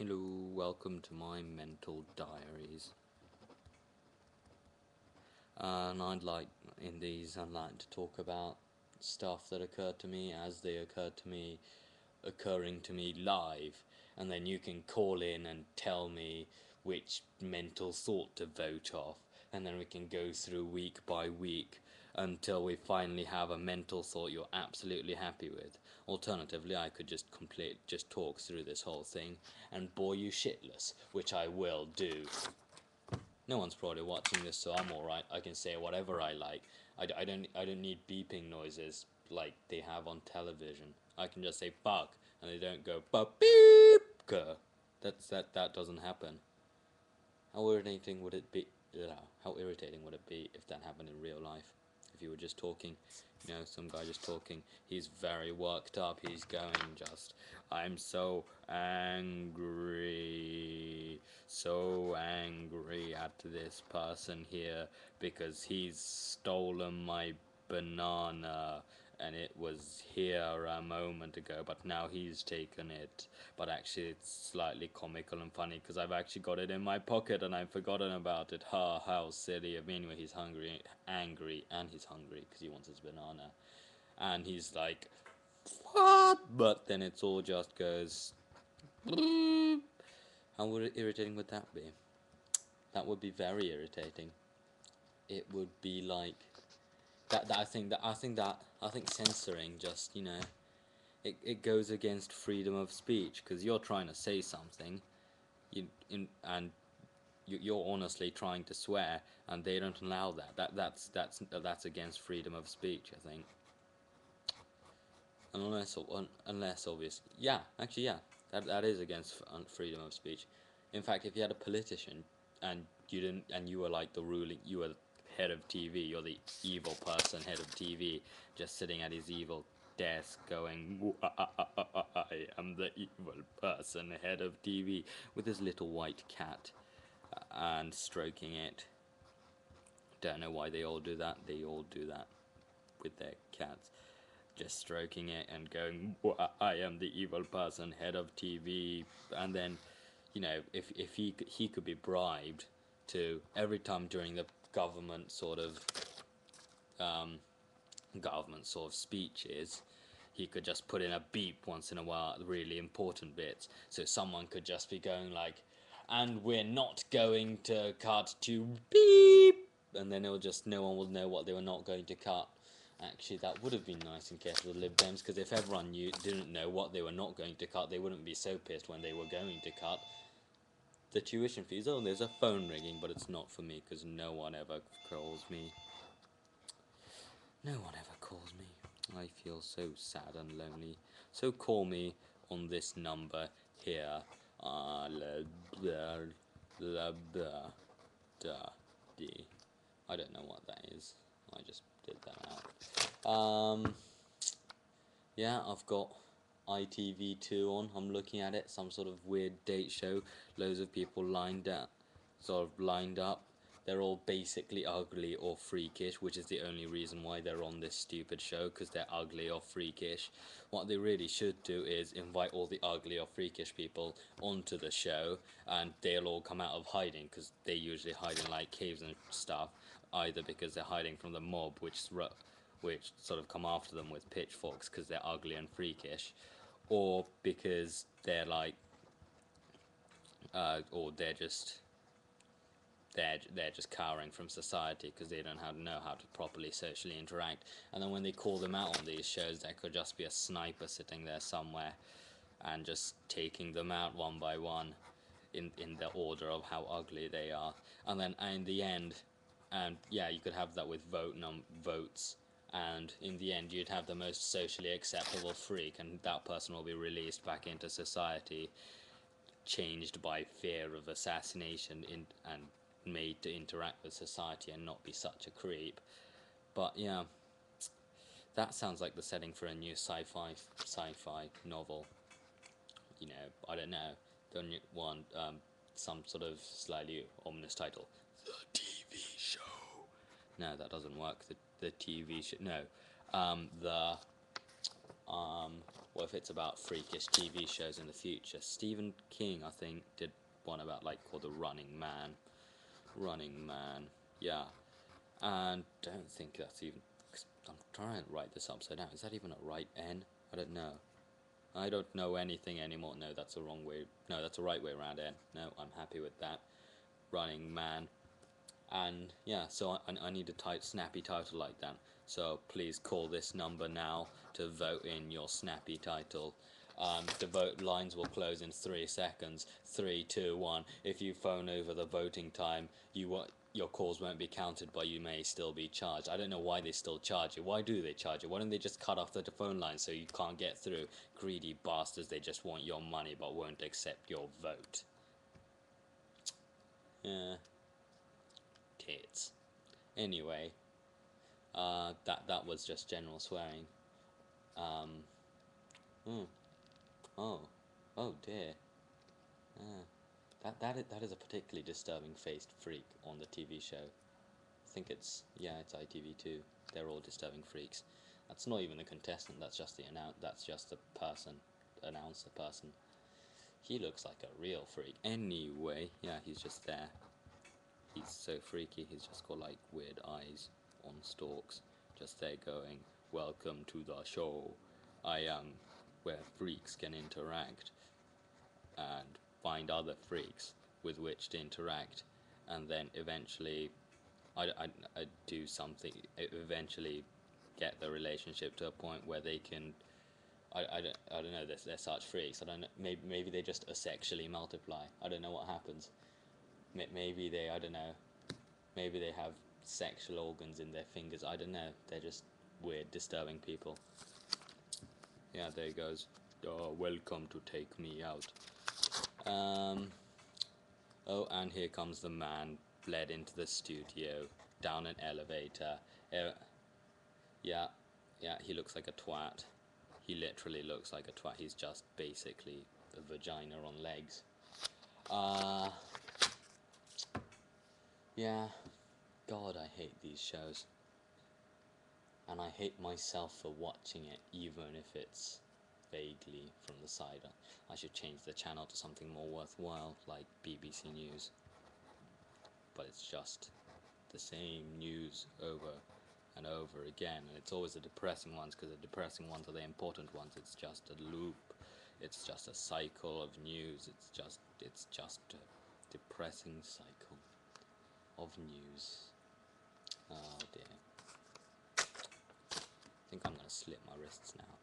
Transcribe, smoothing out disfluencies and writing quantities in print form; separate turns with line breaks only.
Hello, welcome to my mental diaries. And I'd like to talk about stuff that occurred to me as they occurred to me, occurring to me live. And then you can call in and tell me which mental thought to vote off. And then we can go through week by week until we finally have a mental thought you're absolutely happy with. Alternatively, I could just talk through this whole thing and bore you shitless, which I will do. No one's probably watching this, so I'm alright. I can say whatever I like. I don't need beeping noises like they have on television. I can just say fuck, and they don't go beep. That doesn't happen. How irritating would it be? How irritating would it be if that happened in real life? If you were just talking, some guy just talking. He's very worked up. He's going just, I'm so angry at this person here because he's stolen my banana and it was here a moment ago, but now he's taken it. But actually, it's slightly comical and funny because I've actually got it in my pocket and I've forgotten about it. Ha, how silly of me. Anyway, he's angry, and he's hungry because he wants his banana. And he's like, what? But then it all just goes. How irritating would that be? That would be very irritating. It would be like I think censoring just it goes against freedom of speech because you're trying to say something, and you're honestly trying to swear, and they don't allow that. That's against freedom of speech, I think. Unless obviously, yeah, actually, yeah, that is against freedom of speech. In fact, if you had a politician and you were like you were head of TV, you're the evil person, head of TV, just sitting at his evil desk going, I am the evil person, head of TV, with his little white cat and stroking it. Don't know why they all do that. They all do that with their cats, just stroking it and going, I am the evil person, head of TV. And then, if he could be bribed to, every time during the um, government sort of speeches, he could just put in a beep once in a while at the really important bits, so someone could just be going like, and we're not going to cut to beep, and then no one will know what they were not going to cut. Actually, that would have been nice in case of the Lib Dems, because if everyone didn't know what they were not going to cut, they wouldn't be so pissed when they were going to cut the tuition fees. Oh, there's a phone ringing, but it's not for me because no one ever calls me. No one ever calls me. I feel so sad and lonely. So call me on this number here. I don't know what that is. I just did that out. Yeah, I've got ITV2 on. I'm looking at it. Some sort of weird date show. Loads of people lined up. They're all basically ugly or freakish, which is the only reason why they're on this stupid show, because they're ugly or freakish. What they really should do is invite all the ugly or freakish people onto the show, and they'll all come out of hiding, because they usually hide in like caves and stuff, either because they're hiding from the mob, which sort of come after them with pitchforks because they're ugly and freakish, or because they're like, or they're just cowering from society because they don't know how to properly socially interact. And then when they call them out on these shows, there could just be a sniper sitting there somewhere and just taking them out one by one in the order of how ugly they are. And then in the end, and yeah, you could have that with votes. And in the end, you'd have the most socially acceptable freak, and that person will be released back into society, changed by fear of assassination and made to interact with society and not be such a creep. But yeah, that sounds like the setting for a new sci-fi novel. I don't know. Don't you want some sort of slightly ominous title? The TV show. No, that doesn't work. The TV show. No, the What if it's about freakish TV shows in the future? Stephen King, I think, did one about, like, called The Running Man. Running Man, yeah. And don't think that's even... I'm trying to write this upside down. Is that even a right N? I don't know. I don't know anything anymore. No, that's the wrong way. No, that's the right way around N. No, I'm happy with that. Running Man. And yeah, so I need a snappy title like that. So please call this number now to vote in your snappy title. The vote lines will close in 3 seconds. 3, 2, 1. If you phone over the voting time, your calls won't be counted, but you may still be charged. I don't know why they still charge you. Why do they charge you? Why don't they just cut off the phone line so you can't get through? Greedy bastards, they just want your money but won't accept your vote. Yeah. Tits. Anyway, that was just general swearing. Oh dear. That is a particularly disturbing faced freak on the TV show. I think it's ITV2. They're all disturbing freaks. That's not even the contestant. That's just the person, announcer person. He looks like a real freak. Anyway, yeah, he's just there. He's so freaky. He's just got like weird eyes on stalks, just there going, "Welcome to the show. I am where freaks can interact and find other freaks with which to interact, and then eventually I do something, eventually get the relationship to a point where they can, I don't know, they're such freaks, I don't know, maybe they just asexually multiply, I don't know what happens, maybe they, I don't know, maybe they have sexual organs in their fingers, I don't know, they're just weird, disturbing people. Yeah, there he goes. Welcome to take me out. Oh, and here comes the man, bled into the studio, down an elevator. Yeah, he looks like a twat. He literally looks like a twat. He's just basically a vagina on legs. Yeah, God, I hate these shows. And I hate myself for watching it, even if it's vaguely from the side. I should change the channel to something more worthwhile, like BBC News. But it's just the same news over and over again, and it's always the depressing ones, because the depressing ones are the important ones. It's just a loop, it's just a cycle of news, it's just a depressing cycle of news. Oh dear. I think I'm gonna slit my wrists now.